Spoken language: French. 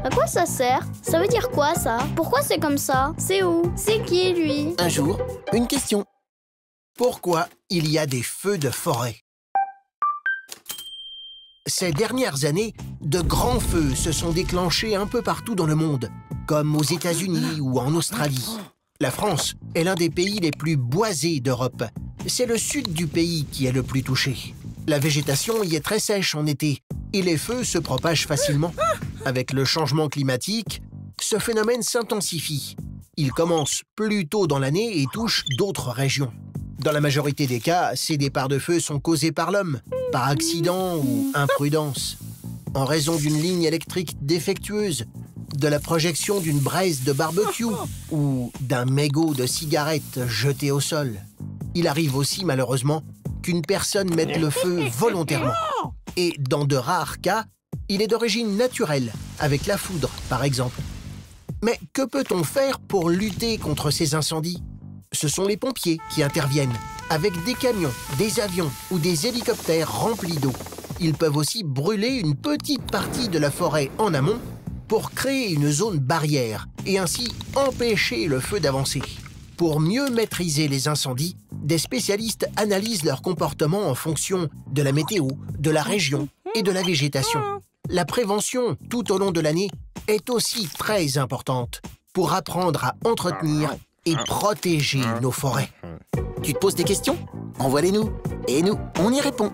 À quoi ça sert? Ça veut dire quoi, ça? Pourquoi c'est comme ça? C'est où? C'est qui, lui? Un jour, une question. Pourquoi il y a des feux de forêt? Ces dernières années, de grands feux se sont déclenchés un peu partout dans le monde, comme aux États-Unis ou en Australie. La France est l'un des pays les plus boisés d'Europe. C'est le sud du pays qui est le plus touché. La végétation y est très sèche en été et les feux se propagent facilement. Avec le changement climatique, ce phénomène s'intensifie. Il commence plus tôt dans l'année et touche d'autres régions. Dans la majorité des cas, ces départs de feu sont causés par l'homme, par accident ou imprudence, en raison d'une ligne électrique défectueuse, de la projection d'une braise de barbecue ou d'un mégot de cigarette jeté au sol. Il arrive aussi, malheureusement, qu'une personne mette le feu volontairement. Et dans de rares cas, il est d'origine naturelle, avec la foudre, par exemple. Mais que peut-on faire pour lutter contre ces incendies? Ce sont les pompiers qui interviennent, avec des camions, des avions ou des hélicoptères remplis d'eau. Ils peuvent aussi brûler une petite partie de la forêt en amont pour créer une zone barrière et ainsi empêcher le feu d'avancer. Pour mieux maîtriser les incendies, des spécialistes analysent leur comportement en fonction de la météo, de la région et de la végétation. La prévention tout au long de l'année est aussi très importante pour apprendre à entretenir et protéger nos forêts. Tu te poses des questions? Envoie-les-nous et nous, on y répond.